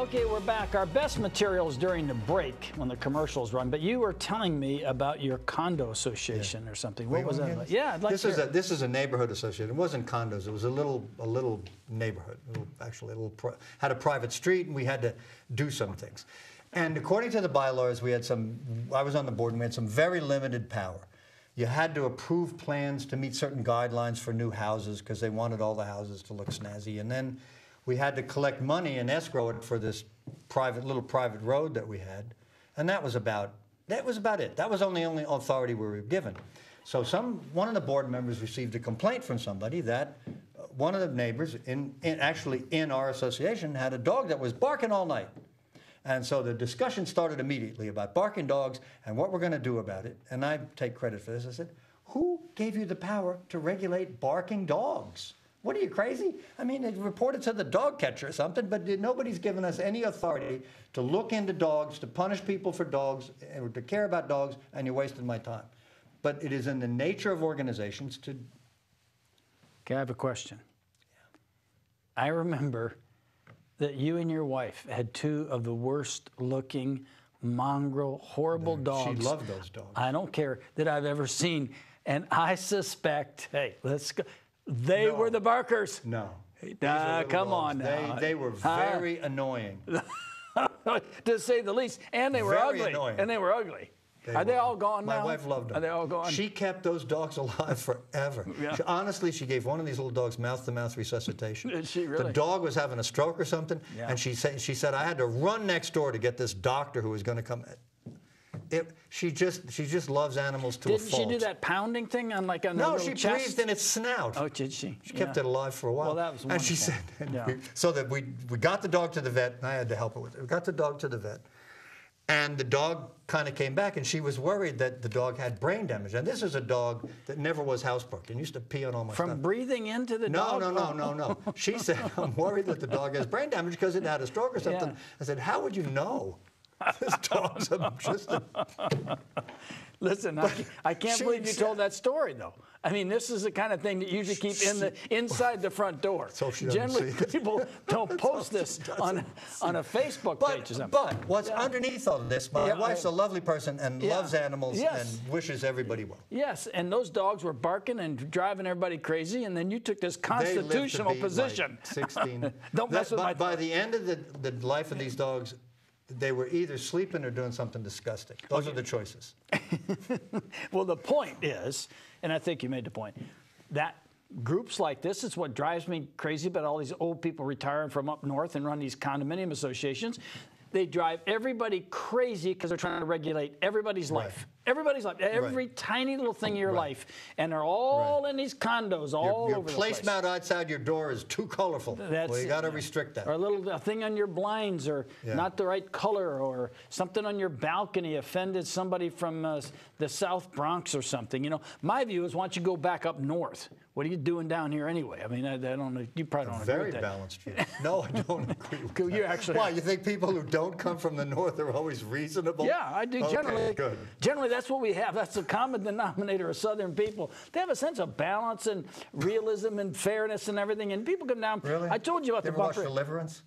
Okay, we're back. Our best materials during the break when the commercials run. But you were telling me about your condo association or something. What was that about? Yeah, I'd like to hear. This is a neighborhood association. It wasn't condos. It was a little neighborhood. Had a private street, and we had to do some things. And according to the bylaws, we had some. I was on the board, and we had some very limited power. You had to approve plans to meet certain guidelines for new houses because they wanted all the houses to look snazzy, and then we had to collect money and escrow it for this little private road that we had, and that was about it. That was only authority we were given. So one of the board members received a complaint from somebody that one of the neighbors actually in our association had a dog that was barking all night. And so the discussion started immediately about barking dogs and what we're going to do about it. And I take credit for this. I said, who gave you the power to regulate barking dogs? What, are you crazy? I mean, it reported to the dog catcher or something, but nobody's given us any authority to look into dogs, to punish people for dogs, or to care about dogs, and you're wasting my time. But it is in the nature of organizations to... Okay, I have a question. I remember that you and your wife had two of the worst looking, mongrel, horrible dogs. She loved those dogs. I don't care that I've ever seen. And I suspect, hey, let's go. They were the barkers. No. Come on now. They were very annoying. To say the least. And they were very ugly. Annoying. And they were ugly. Are they all gone now? My wife loved them. Are they all gone? She kept those dogs alive forever. Yeah. Honestly, she gave one of these little dogs mouth-to-mouth resuscitation. Did she really? The dog was having a stroke or something, and she said, I had to run next door to get this doctor who was going to come. She just loves animals to a fault. Didn't she do that pounding thing on like on No, her she chest? breathed in its snout. Oh, did she? She kept it alive for a while. Well, that was wonderful. And she said, so that we got the dog to the vet, and I had to help her with it. We got the dog to the vet, and the dog kind of came back, and she was worried that the dog had brain damage. And this is a dog that never was housebrooked and used to pee on all my stuff. From breathing into the dog? No. She said, I'm worried that the dog has brain damage because it had a stroke or something. Yeah. I said, how would you know? This dog's just a... Listen, I can't believe you told that story, though. I mean, this is the kind of thing that you usually keep inside the front door. So she generally, see it. People don't post this on a Facebook page or something. But what's underneath all of this, my wife's a lovely person and loves animals and wishes everybody well. Yes, and those dogs were barking and driving everybody crazy, and then you took this constitutional position. Like 16. Don't mess with my... By the end of the life of these dogs, they were either sleeping or doing something disgusting. Those are the choices. Well, the point is, and I think you made the point, that groups like this is what drives me crazy about all these old people retiring from up north and run these condominium associations. They drive everybody crazy because they're trying to regulate everybody's life. Everybody's life, every tiny little thing in your life. And they're all in these condos all over the place. Your placemat outside your door is too colorful. Well, you got to restrict that. Or a thing on your blinds, or not the right color, or something on your balcony offended somebody from the South Bronx or something. You know, my view is, why don't you go back up north? What are you doing down here anyway? I mean, I don't know. You probably don't agree with that. Very balanced view. No, I don't agree with that. You actually... Why, you think people who don't come from the north are always reasonable? Yeah, I do. Okay, good. Generally, that's what we have. That's the common denominator of Southern people. They have a sense of balance and realism and fairness and everything. And people come down. Really? I told you about the bumper. Watch Deliverance?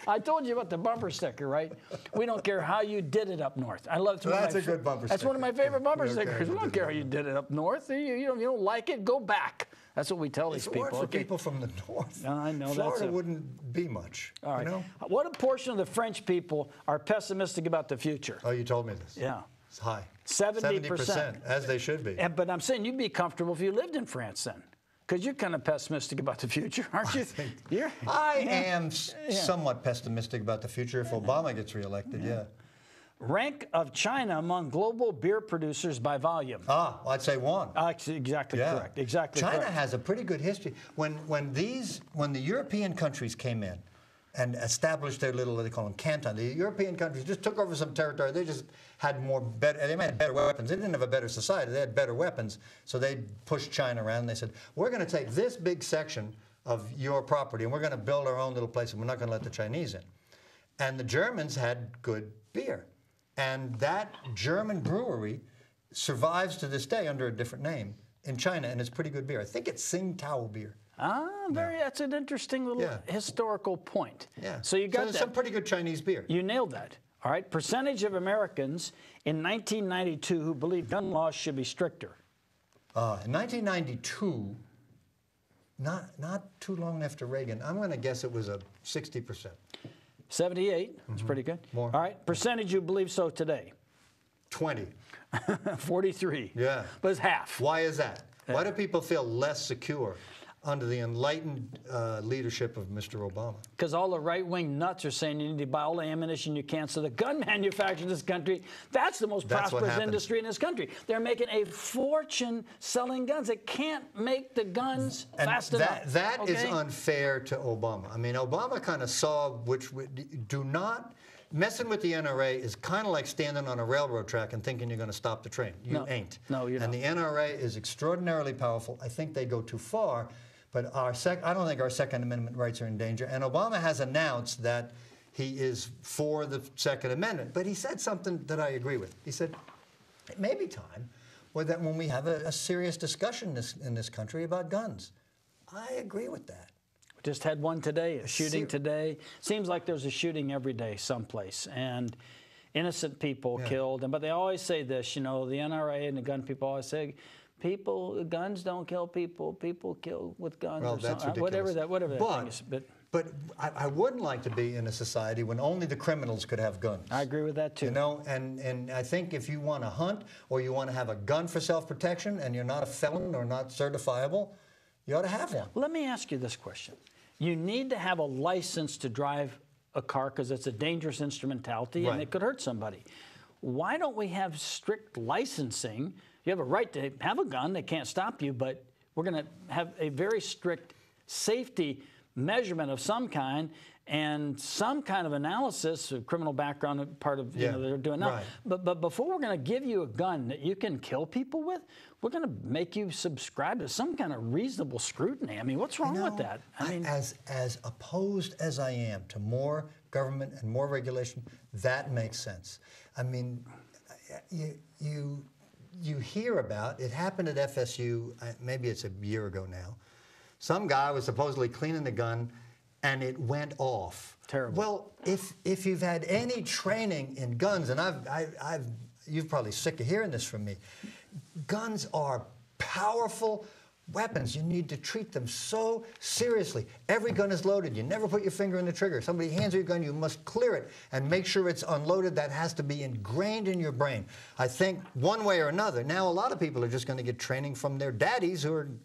I told you about the bumper sticker, right? We don't care how you did it up north. I love it. That's a good bumper sticker. That's one of my favorite bumper stickers. We don't care how you did it up north. You don't like it, go back. That's what we tell these people. For people from the north. I know. Florida wouldn't be much. All right. You know? What a portion of the French people are pessimistic about the future? Oh, you told me this. Yeah. It's high. 70%. As they should be. But I'm saying you'd be comfortable if you lived in France then. Because you're kind of pessimistic about the future, aren't you? I am somewhat pessimistic about the future if Obama gets reelected, Rank of China among global beer producers by volume. Well, I'd say one. Exactly correct. Exactly China correct. has a pretty good history. When the European countries came in and established their little, they call them canton, the European countries just took over some territory. They just had they had better weapons. They didn't have a better society. They had better weapons. So they pushed China around and they said, we're going to take this big section of your property and we're going to build our own little place and we're not going to let the Chinese in. And the Germans had good beer. And that German brewery survives to this day under a different name in China, and it's pretty good beer. I think it's Tsingtao beer. That's an interesting little historical point. Yeah. So you got there's that. some pretty good Chinese beer. You nailed that. All right. Percentage of Americans in 1992 who believe gun laws should be stricter. In 1992, not too long after Reagan, I'm going to guess it was a 60%. 78. That's pretty good. More. All right. Percentage who believe so today. 20. 43. Yeah. But it's half. Why is that? Why do people feel less secure under the enlightened leadership of Mr. Obama? Because all the right-wing nuts are saying you need to buy all the ammunition you can. So the gun manufacturers in this country, that's the most prosperous industry in this country. They're making a fortune selling guns. They can't make the guns fast enough. That is unfair to Obama. I mean, Obama kind of saw messing with the NRA is kind of like standing on a railroad track and thinking you're going to stop the train. You ain't. No, you don't. And the NRA is extraordinarily powerful. I think they go too far, but I don't think our Second Amendment rights are in danger. And Obama has announced that he is for the Second Amendment. But he said something that I agree with. He said, it may be time when we have a serious discussion in this country about guns. I agree with that. Just had one today, a shooting today. Seems like there's a shooting every day someplace, and innocent people killed. But they always say this, the NRA and the gun people always say, guns don't kill people. People kill with guns. Well, or that's something. ridiculous. Whatever that thing is. But I wouldn't like to be in a society when only the criminals could have guns. I agree with that too. And I think if you want to hunt or you want to have a gun for self-protection and you're not a felon or not certifiable, you ought to have one. Let me ask you this question. You need to have a license to drive a car because it's a dangerous instrumentality and it could hurt somebody. Why don't we have strict licensing? You have a right to have a gun. They can't stop you, but we're going to have a very strict safety measurement of some kind and some kind of analysis of criminal background part of they're doing now. But before we're going to give you a gun that you can kill people with, we're going to make you subscribe to some kind of reasonable scrutiny. I mean, what's wrong with that? I mean, as opposed as I am to more government and more regulation, that makes sense. I mean, you hear about it happened at FSU. Maybe it's a year ago now. Some guy was supposedly cleaning the gun, and it went off. Terrible. Well, if you've had any training in guns, and you're probably sick of hearing this from me, guns are powerful weapons. You need to treat them so seriously. Every gun is loaded. You never put your finger in the trigger. Somebody hands you a gun, you must clear it and make sure it's unloaded. That has to be ingrained in your brain. I think one way or another. Now, a lot of people are just going to get training from their daddies and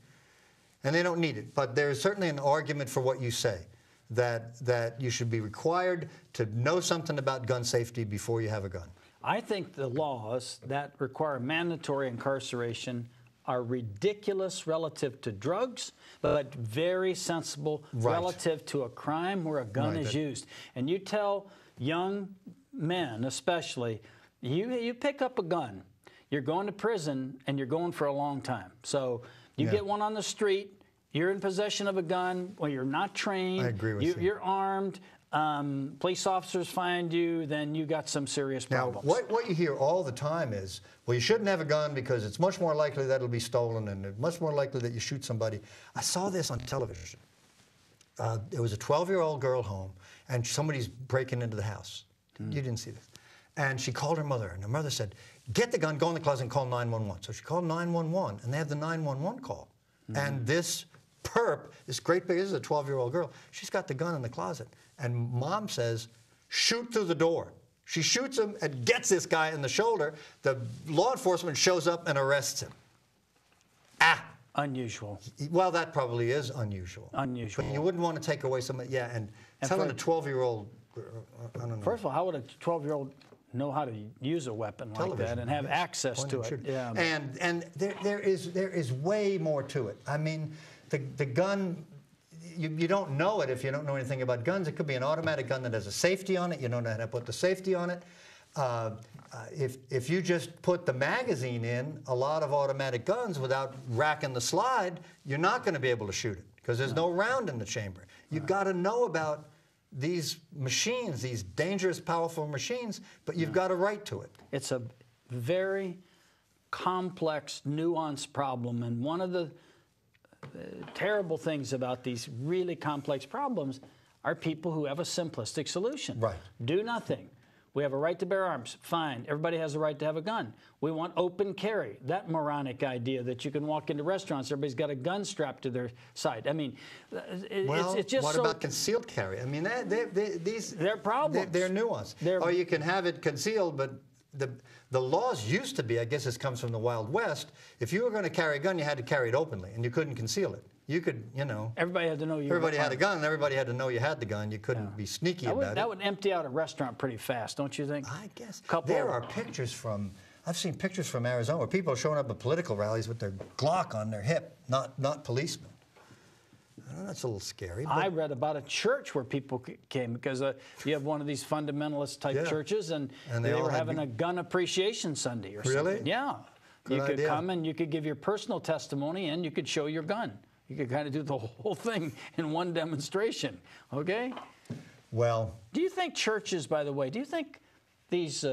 they don't need it. But there's certainly an argument for what you say, that you should be required to know something about gun safety before you have a gun. I think the laws that require mandatory incarceration are ridiculous relative to drugs, but very sensible relative to a crime where a gun is used. And you tell young men especially, you pick up a gun, you're going to prison, and you're going for a long time. So you get one on the street, you're in possession of a gun, well, you're not trained, I agree with you. You're armed, police officers find you, then you got some serious problems. Now, what you hear all the time is, well, you shouldn't have a gun because it's much more likely that it'll be stolen and it's much more likely that you shoot somebody. I saw this on television. There was a 12-year-old girl home, and somebody's breaking into the house. You didn't see this. And she called her mother, and her mother said, get the gun, go in the closet, and call 911. So she called 911, and they had the 911 call. And this perp, this is a 12-year-old girl, she's got the gun in the closet. And mom says, shoot through the door. She shoots him and gets this guy in the shoulder. The law enforcement shows up and arrests him. Unusual. Well, that probably is unusual. Unusual. But you wouldn't want to take away somebody, and telling a 12-year-old, I don't know. First of all, how would a 12-year-old know how to use a weapon like that and have access to it? Yeah. And there is way more to it. I mean, the gun, you don't know it if you don't know anything about guns. It could be an automatic gun that has a safety on it. You don't know how to put the safety on it. If you just put the magazine in a lot of automatic guns without racking the slide, you're not going to be able to shoot it because there's no round in the chamber. You've got to know about these machines, these dangerous, powerful machines, but you've got a right to it. It's a very complex, nuanced problem, and one of the terrible things about these really complex problems are people who have a simplistic solution. Right. Do nothing. We have a right to bear arms. Fine. Everybody has a right to have a gun. We want open carry. That moronic idea that you can walk into restaurants, everybody's got a gun strapped to their side. I mean, it's just what so... about concealed carry? I mean, they're problems. They're nuanced. Or you can have it concealed, but the laws used to be, I guess this comes from the Wild West, if you were going to carry a gun, you had to carry it openly, and you couldn't conceal it. You could, you know... Everybody had to know you Everybody had a gun, and everybody had to know you had the gun. You couldn't be sneaky about it. That would empty out a restaurant pretty fast, don't you think? I guess. There are pictures from... I've seen pictures from Arizona where people are showing up at political rallies with their Glock on their hip, not policemen. I know that's a little scary. But I read about a church where people came because you have one of these fundamentalist type churches, and they were having a gun appreciation Sunday or something. Really? Yeah. Good you could idea. come and you could give your personal testimony and you could show your gun. You could kind of do the whole thing in one demonstration. Okay? Well... Do you think churches, by the way, do you think these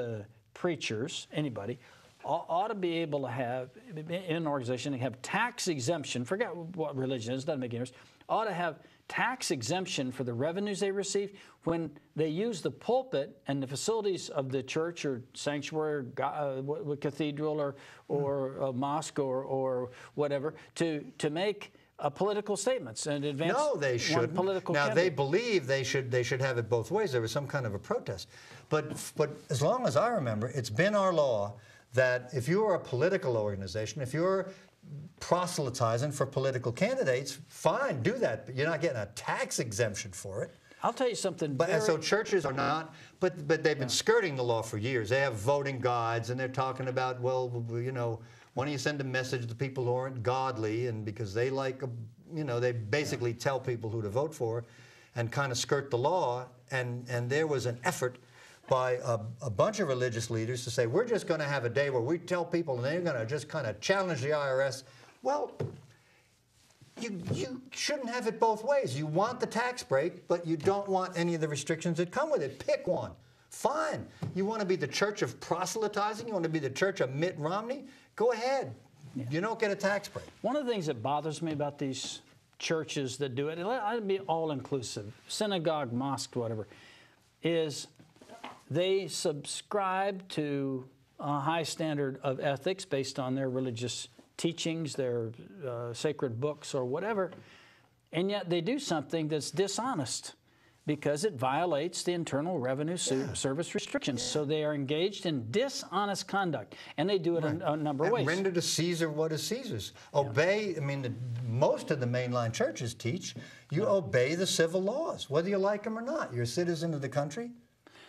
preachers, anybody, ought to be able to have, in an organization, have tax exemption, forget what religion is, doesn't make any difference, ought to have tax exemption for the revenues they receive when they use the pulpit and the facilities of the church or sanctuary, or cathedral or a mosque or whatever to make political statements and advance. No, they shouldn't. Political now candidate. they believe they should have it both ways. There was some kind of a protest, but as long as I remember, it's been our law that if you are a political organization, if you're proselytizing for political candidates, fine, do that. But you're not getting a tax exemption for it. I'll tell you something. And so churches are not, but they've been skirting the law for years. They have voting guides, and they're talking about, well, you know, why don't you send a message to people who aren't godly, and because they like, you know, they basically tell people who to vote for, and kind of skirt the law. And there was an effort by a bunch of religious leaders to say, we're just going to have a day where we tell people, and they're going to just kind of challenge the IRS. Well, you shouldn't have it both ways. You want the tax break, but you don't want any of the restrictions that come with it. Pick one. Fine. You want to be the church of proselytizing? You want to be the church of Mitt Romney? Go ahead. Yeah. You don't get a tax break. One of the things that bothers me about these churches that do it, I'd be all-inclusive, synagogue, mosque, whatever, is they subscribe to a high standard of ethics based on their religious teachings, their sacred books or whatever, and yet they do something that's dishonest because it violates the Internal Revenue Service restrictions. So they are engaged in dishonest conduct, and they do it in a number of ways. Render to Caesar what is Caesar's. Obey, I mean, most of the mainline churches teach you obey the civil laws, whether you like them or not. You're a citizen of the country.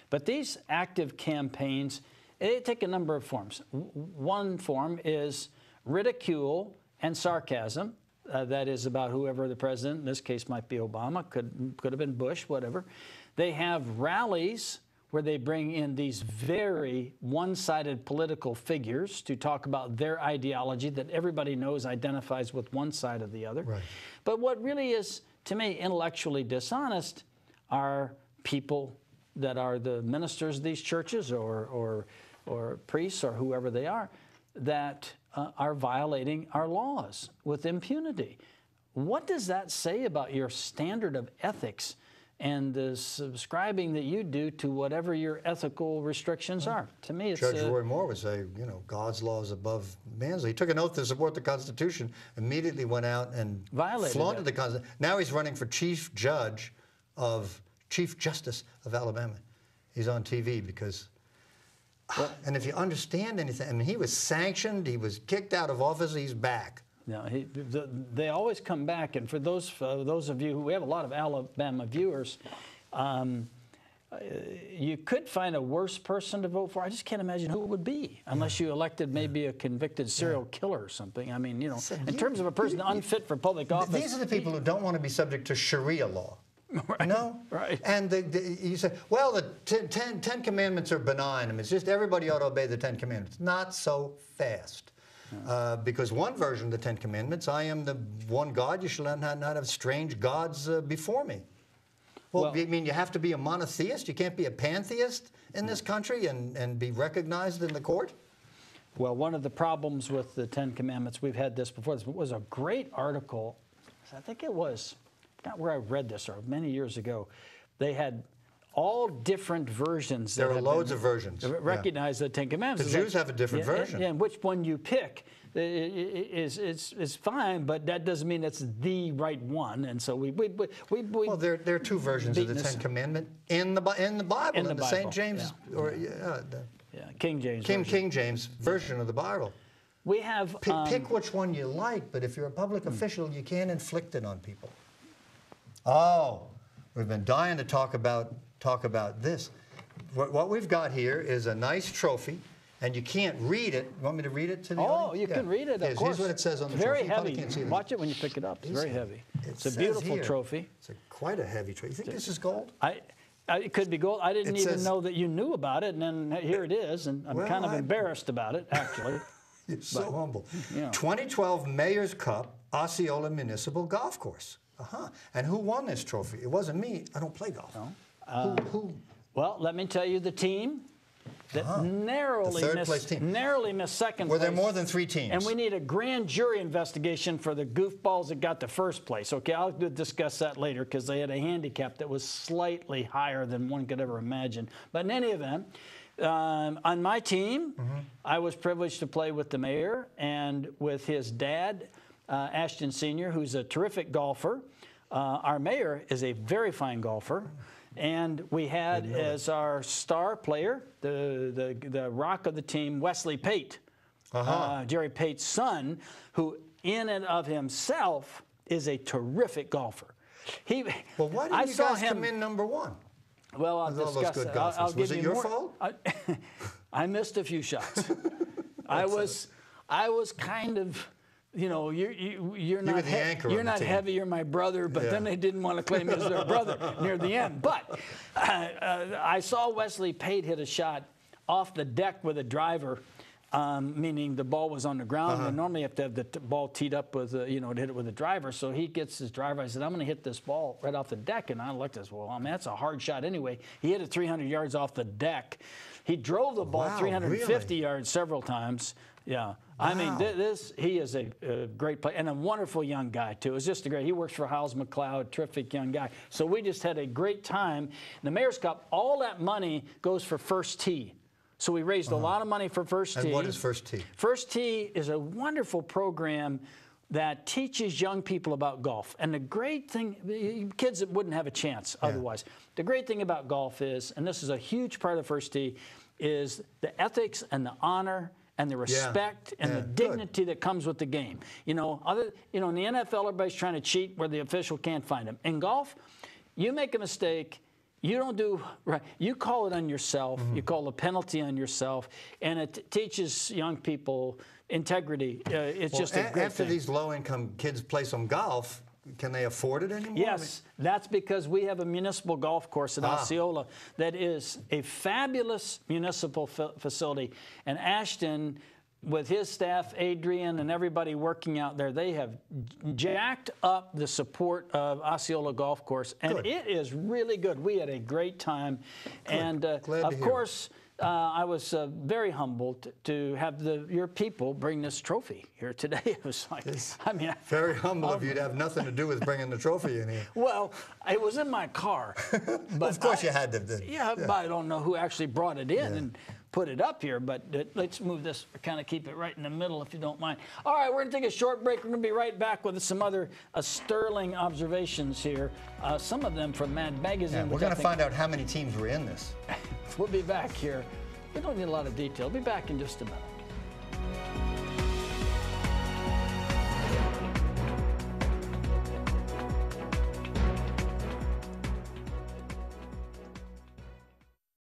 But these active campaigns, they take a number of forms. One form is ridicule and sarcasm. That is about whoever the president, in this case might be Obama, could have been Bush, whatever. They have rallies where they bring in these very one-sided political figures to talk about their ideology that everybody knows identifies with one side or the other. Right. But what really is, to me, intellectually dishonest are people that are the ministers of these churches or priests or whoever they are that are violating our laws with impunity. What does that say about your standard of ethics and the subscribing that you do to whatever your ethical restrictions are? To me, it's... Judge Roy Moore would say, you know, God's law is above man's law. He took an oath to support the Constitution, immediately went out and flaunted the Constitution. Now he's running for Chief Justice of Alabama. He's on TV because... and if you understand anything, I mean, he was sanctioned, he was kicked out of office, he's back. No, they always come back, and for those of you who we have a lot of Alabama viewers, you could find a worse person to vote for. I just can't imagine who it would be, unless you elected maybe a convicted serial killer or something. I mean, you know, in terms of a person unfit for public office. These are the people who don't want to be subject to Sharia law. Right. No? Right. And you say, well, the Ten Commandments are benign. I mean, it's just everybody ought to obey the Ten Commandments. Not so fast. Because one version of the Ten Commandments, I am the one God, you shall not have strange gods before me. Well, I mean, you have to be a monotheist? You can't be a pantheist in this country and be recognized in the court? Well, one of the problems with the Ten Commandments, we've had this before, this was a great article I think it was, not where I read this, or many years ago, they had all different versions. There are loads of versions. Recognize the Ten Commandments. The Jews have a different version. And which one you pick is fine, but that doesn't mean it's the right one. And so well, there are two versions of the Ten Commandments in the Bible, in the St. James or King James. King James version of the Bible. We have pick which one you like, but if you're a public official, you can't inflict it on people. Oh, we've been dying to talk about this. What we've got here is a nice trophy, and you can't read it. You want me to read it to the audience? Oh, you can read it, of course. Here's what it says on the very trophy. Heavy. Can't see Watch it when you pick it up. It's very heavy. It's a says beautiful here, trophy. It's quite a heavy trophy. You think this is gold? It could be gold. I didn't even know that you knew about it, and then here it is, and I'm kind of embarrassed about it, actually. You're so humble. Yeah. 2012 Mayor's Cup, Osceola Municipal Golf Course. And who won this trophy? It wasn't me. I don't play golf. No. Who? Well, let me tell you the team that narrowly missed second place. Were there more than 3 teams? And we need a grand jury investigation for the goofballs that got the first place. Okay, I'll discuss that later because they had a handicap that was slightly higher than one could ever imagine. But in any event, on my team, I was privileged to play with the mayor and with his dad, Ashton Sr., who's a terrific golfer. Our mayor is a very fine golfer. And we had as our star player, the rock of the team, Wesley Pate, Jerry Pate's son, who in and of himself is a terrific golfer. Well, why didn't you guys come in number 1? Well, I'll discuss that. I'll give was it your fault? I missed a few shots. I was kind of, you know, you're not heavy, you're my brother, but then they didn't want to claim me as their brother near the end. But I saw Wesley Pate hit a shot off the deck with a driver, meaning the ball was on the ground. And normally you have to have the ball teed up with, to hit it with a driver. So he gets his driver. I said, I'm going to hit this ball right off the deck. And I looked at this, well, I mean, that's a hard shot anyway. He hit it 300 yards off the deck. He drove the ball 350 yards several times. Yeah. I mean, he is a great player and a wonderful young guy, too. It's just a great. He works for Howes McLeod, terrific young guy. So we just had a great time. The Mayor's Cup, all that money goes for First Tee. So we raised a lot of money for First Tee. And what is First Tee? First Tee is a wonderful program that teaches young people about golf. And the great thing, kids that wouldn't have a chance otherwise. The great thing about golf is, and this is a huge part of First Tee, is the ethics and the honor and the respect and the dignity that comes with the game. In the NFL, everybody's trying to cheat where the official can't find them. In golf, you make a mistake, you don't do right. You call it on yourself. You call the penalty on yourself, and it teaches young people integrity. It's just a great thing. After these low-income kids play some golf, can they afford it anymore? Yes, that's because we have a municipal golf course at Osceola that is a fabulous municipal facility. And Ashton, with his staff, Adrian, and everybody working out there, they have jacked up the support of Osceola Golf Course. And it is really good. We had a great time. And, of course, I was very humbled to have your people bring this trophy here today. It was like, very humble of you to have nothing to do with bringing the trophy in here. Well, it was in my car. But of course you had to. Yeah, but I don't know who actually brought it in and put it up here. But let's move this, kind of keep it right in the middle if you don't mind. All right, we're going to take a short break. We're going to be right back with some other sterling observations here. Some of them from Mad Magazine. Yeah, we're going to find out how many teams were in this. We'll be back here. We don't need a lot of detail. We'll be back in just a minute.